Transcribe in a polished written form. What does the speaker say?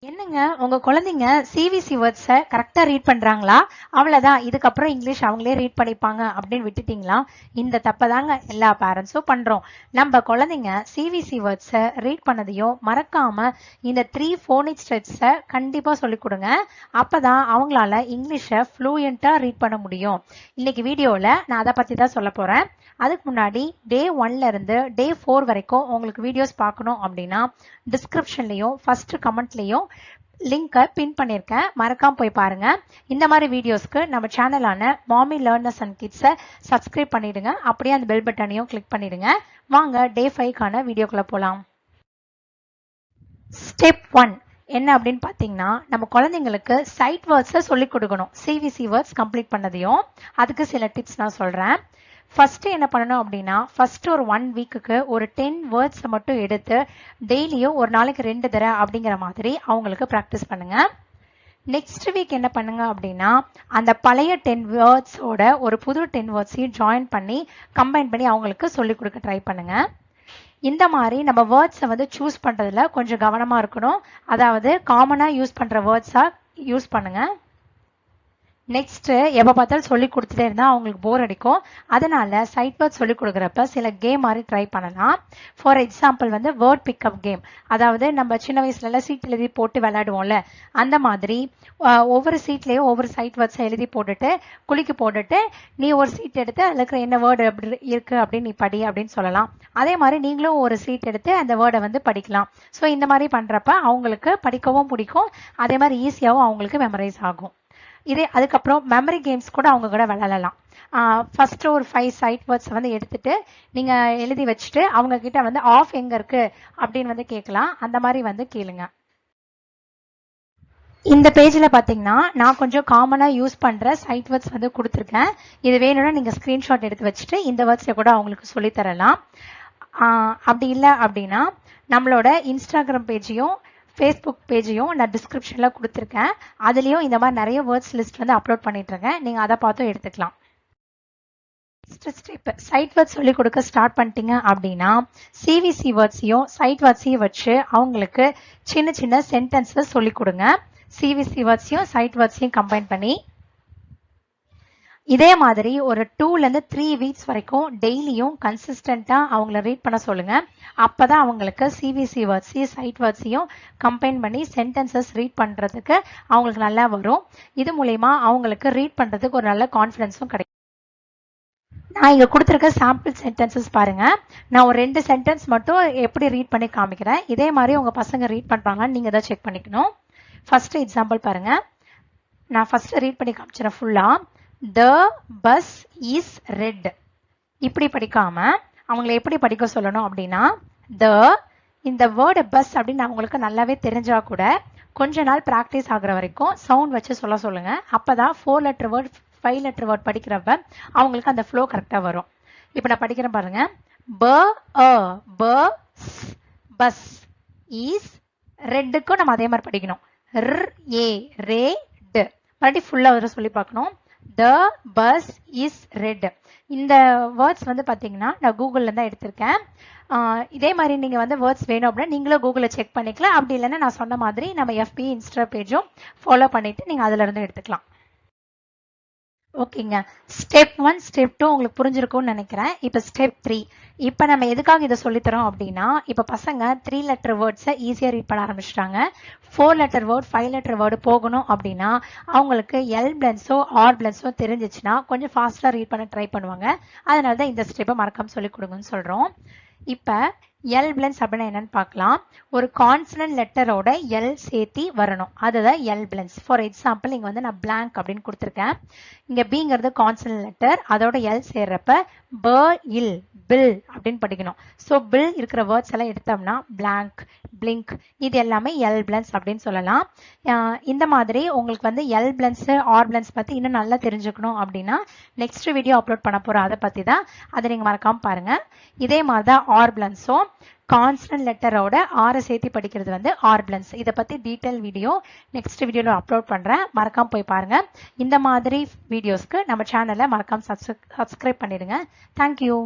என்னங்க உங்க குழந்தைங்க சிவிசி வேர்ட்ஸை கரெக்டா ரீட் பண்றாங்களா? அவ்வளவுதான், இதுக்கப்புறம் இங்கிலீஷ் அவங்களே ரீட் பண்ணிப்பாங்க அப்படின்னு விட்டுட்டீங்களா? இந்த தப்பை தாங்க எல்லா பேரண்ட்ஸும் பண்றோம். நம்ம குழந்தைங்க சிவிசி வேர்ட்ஸை ரீட் பண்ணதையும் மறக்காம இந்த 3 ஃபோனிக் ஸ்ட்ரெச்சஸை கண்டிப்பா சொல்லிக் கொடுங்க. அப்பதான் அவங்களால இங்கிலீஷை ஃப்ளூயண்டா ரீட் பண்ண முடியும். இன்னைக்கு வீடியோல நான் அதை பத்தி தான் சொல்ல போறேன். அதுக்கு முன்னாடி டே 1ல இருந்து டே 4 வரைக்கும் உங்களுக்கு வீடியோஸ் பார்க்கணும் அப்படின்னா டிஸ்கிரிப்ஷன்லயும் ஃபர்ஸ்ட் கமெண்ட்லயும் லிங்கை பின் பண்ணியிருக்கேன், மறக்காம போய் பாருங்க. இந்த மாதிரி வீடியோஸ்க்கு நம்ம சேனலான மாமி லேர்னர்ஸ் அண்ட் கிட்ஸை சப்ஸ்கிரைப் பண்ணிடுங்க. அப்படியே அந்த பெல் பட்டனையும் கிளிக் பண்ணிடுங்க. வாங்க டே 5க்கான வீடியோக்குள்ள போலாம். ஸ்டெப் 1 என்ன அப்படின்னு பார்த்தீங்கன்னா, நம்ம குழந்தைங்களுக்கு சைட் வேர்ட்ஸை சொல்லிக் கொடுக்கணும். சிவிசி வேர்ட்ஸ் கம்ப்ளீட் பண்ணதையும் அதுக்கு சில டிப்ஸ் நான் சொல்றேன். ஃபர்ஸ்ட் என்ன பண்ணணும் அப்படின்னா, ஃபர்ஸ்ட் ஒரு 1 வீக்குக்கு ஒரு 10 வேர்ட்ஸை மட்டும் எடுத்து டெய்லியும் ஒரு நாளைக்கு 2 தடவை அப்படிங்கிற மாதிரி அவங்களுக்கு ப்ராக்டிஸ் பண்ணுங்க. நெக்ஸ்ட் வீக் என்ன பண்ணுங்க அப்படின்னா, அந்த பழைய 10 வேர்ட்ஸோட ஒரு புது 10 வேர்ட்ஸையும் ஜாயின் பண்ணி கம்பைன் பண்ணி அவங்களுக்கு சொல்லிக் கொடுக்க ட்ரை பண்ணுங்க. இந்த மாதிரி நம்ம வேர்ட்ஸை வந்து சூஸ் பண்றதுல கொஞ்சம் கவனமா இருக்கணும். அதாவது காமனா யூஸ் பண்ற வேர்ட்ஸா யூஸ் பண்ணுங்க. நெக்ஸ்ட் எப்போ பார்த்தாலும் சொல்லி கொடுத்துட்டே இருந்தால் அவங்களுக்கு போர் அடிக்கும். அதனால சைட் வேர்ட் சொல்லி கொடுக்குறப்ப சில கேம் மாதிரி ட்ரை பண்ணலாம். ஃபார் எக்ஸாம்பிள் வந்து வேர்ட் பிக்அப் கேம். அதாவது நம்ம சின்ன வயசுலலாம் சீட் எழுதி போட்டு விளையாடுவோம்ல, அந்த மாதிரி ஒவ்வொரு சீட்லேயும் ஒவ்வொரு சைட் வேர்ட்ஸை எழுதி போட்டுட்டு குளிக்கு போட்டுட்டு நீ ஒரு சீட் எடுத்து அதில் இருக்கிற என்ன வேர்டு அப்படி இருக்கு அப்படின்னு நீ படி அப்படின்னு சொல்லலாம். அதே மாதிரி நீங்களும் ஒரு சீட் எடுத்து அந்த வேர்டை வந்து படிக்கலாம். ஸோ இந்த மாதிரி பண்ணுறப்ப அவங்களுக்கு படிக்கவும் பிடிக்கும், அதே மாதிரி ஈஸியாகவும் அவங்களுக்கு மெமரைஸ் ஆகும். இதே அதுக்கப்புறம் மெமரி கேம்ஸ் கூட அவங்க கூட விளையாடலாம். ஃபர்ஸ்ட் ஒரு 5 சைட் வேர்ட்ஸ் வந்து எடுத்துட்டு நீங்க எழுதி வச்சுட்டு அவங்க கிட்ட வந்து ஆஃப் எங்க இருக்கு அப்படின்னு வந்து கேட்கலாம். அந்த மாதிரி வந்து கேளுங்க. இந்த பேஜ்ல பாத்தீங்கன்னா நான் கொஞ்சம் காமனா யூஸ் பண்ற சைட் வேர்ட்ஸ் வந்து கொடுத்துருக்கேன். இது வேணும்னா நீங்க ஸ்கிரீன்ஷாட் எடுத்து வச்சுட்டு இந்த வேர்ட்ஸை கூட அவங்களுக்கு சொல்லி தரலாம். அப்படி இல்லை அப்படின்னா நம்மளோட இன்ஸ்டாகிராம் பேஜையும் ஃபேஸ்புக் பேஜையும் நான் டிஸ்கிரிப்ஷனில் கொடுத்துருக்கேன். அதுலேயும் இந்த மாதிரி நிறைய வேர்ட்ஸ் லிஸ்ட் வந்து அப்லோட் பண்ணிட்டு இருக்கேன். நீங்கள் அதை பார்த்தும் எடுத்துக்கலாம். ஸ்டெப் சைட் வேர்ட்ஸ் சொல்லிக் கொடுக்க ஸ்டார்ட் பண்ணிட்டீங்க அப்படின்னா சிவிசி வேர்ட்ஸையும் சைட் வேர்ட்ஸையும் வச்சு அவங்களுக்கு சின்ன சின்ன சென்டென்ஸை சொல்லிக் கொடுங்க. சிவிசி வேர்ட்ஸையும் சைட் வேர்ட்ஸையும் கம்பைன் பண்ணி இதே மாதிரி ஒரு 2ல இருந்து 3 வீக்ஸ் வரைக்கும் டெய்லியும் கன்சிஸ்டண்டா அவங்கள ரீட் பண்ண சொல்லுங்க. அப்பதான் அவங்களுக்கு சிவிசி வேர்ட்ஸையும் சைட் வேர்ட்ஸையும் கம்பைன் பண்ணி சென்டென்சஸ் ரீட் பண்றதுக்கு அவங்களுக்கு நல்லா வரும். இது மூலமா அவங்களுக்கு ரீட் பண்றதுக்கு ஒரு நல்ல கான்ஃபிடன்ஸும் கிடைக்கும். நான் இங்க கொடுத்துருக்க சாம்பிள் சென்டென்சஸ் பாருங்க. நான் ஒரு 2 சென்டென்ஸ் மட்டும் எப்படி ரீட் பண்ணி காமிக்கிறேன். இதே மாதிரி உங்க பசங்க ரீட் பண்றாங்கன்னு நீங்க தான் செக் பண்ணிக்கணும். ஃபர்ஸ்ட் எக்ஸாம்பிள் பாருங்க. நான் ஃபர்ஸ்ட் ரீட் பண்ணி காமிச்சிடறேன் ஃபுல்லா. The bus is red. இப்படி படிக்காம அவங்களை எப்படி படிக்க சொல்லணும் அப்படின்னா, இந்த வேர்டு பஸ் அப்படின்னு அவங்களுக்கு நல்லாவே தெரிஞ்சா கூட கொஞ்ச நாள் பிராக்டிஸ் ஆகுற வரைக்கும் சவுண்ட் வச்சு சொல்லுங்க. அப்பதான் 4 லெட்டர் வேர்ட் 5 லெட்டர் வேர்ட் படிக்கிறப்ப அவங்களுக்கு அந்த ஃப்ளோ கரெக்டா வரும். இப்ப நான் படிக்கிறேன் பாருங்க. பஸ் இஸ் ரெட்டுக்கும் நம்ம அதே மாதிரி படிக்கணும். மறுபடியும் ஃபுல்லா வர சொல்லி பார்க்கணும். The bus is red. இந்த வேர்ட்ஸ் வந்து பாத்தீங்கன்னா நான் கூகுள்ல தான் எடுத்திருக்கேன். இதே மாதிரி நீங்க வந்து வேர்ட்ஸ் வேணும் அப்படின்னா நீங்களும் கூகுள்ல செக் பண்ணிக்கலாம். அப்படி இல்லைன்னா நான் சொன்ன மாதிரி நம்ம FB இன்ஸ்டா பேஜும் ஃபாலோ பண்ணிட்டு நீங்க அதுல இருந்து எடுத்துக்கலாம். ஓகேங்க. ஸ்டெப் 1 ஸ்டெப் 2 உங்களுக்கு புரிஞ்சிருக்கும்னு நினைக்கிறேன். இப்ப ஸ்டெப் 3. இப்ப நம்ம எதுக்காக இதை சொல்லித்தரோம் அப்படின்னா, இப்ப பசங்க 3 லெட்டர் வேர்ட்ஸை ஈஸியா ரீட் பண்ண ஆரம்பிச்சிட்டாங்க. 4 லெட்டர் வேர்ட் 5 லெட்டர் வேர்டு போகணும் அப்படின்னா அவங்களுக்கு எல் பிளன்ஸோ ஆர் பிளன்ஸோ தெரிஞ்சிச்சுன்னா கொஞ்சம் ஃபாஸ்டா ரீட் பண்ண ட்ரை பண்ணுவாங்க. அதனாலதான் இந்த ஸ்டெப்பை மறக்காம சொல்லிக் கொடுங்கன்னு சொல்றோம். இப்ப எல் பிளன்ஸ் அப்படின்னா என்னன்னு பார்க்கலாம். ஒரு கான்சனன்ட் லெட்டரோட எல் சேர்த்தி வரணும், அதுதான் எல் பிளன்ஸ். ஃபார் எக்ஸாம்பிள் இங்க வந்து நான் பிளாங்க் அப்படின்னு கொடுத்துருக்கேன். இங்க பிங்கிறது கான்சனன்ட் லெட்டர், அதோட எல் சேர்றப்ப பில் அப்படின்னு படிக்கணும். ஸோ பில் இருக்கிற வேர்ட்ஸ் எல்லாம் எடுத்தோம்னா பிளாங்க், பிளிங்க், இது எல்லாமே எல் பிளன்ஸ் அப்படின்னு சொல்லலாம். இந்த மாதிரி உங்களுக்கு வந்து எல் பிளன்ஸ் ஆர் பிளன்ஸ் பத்தி இன்னும் நல்லா தெரிஞ்சுக்கணும் அப்படின்னா நெக்ஸ்ட் வீடியோ அப்லோட் பண்ண போறோம். அதை பத்தி தான், அதை நீங்க மறக்காம பாருங்க. இதே மாதிரி தான் ஆர் பிளன்ஸும் கான்ஸ்டன்ட் லெட்டரோட ஆரை சேர்த்து படிக்கிறது வந்து ஆர் பிளன்ஸ். இதை பத்தி டீடைல் வீடியோ நெக்ஸ்ட் வீடியோல அப்லோட் பண்றேன், மறக்காம போய் பாருங்க. இந்த மாதிரி வீடியோஸ்க்கு நம்ம சேனலை மறக்காம சப்ஸ்கிரைப் பண்ணிடுங்க. தேங்க்யூ.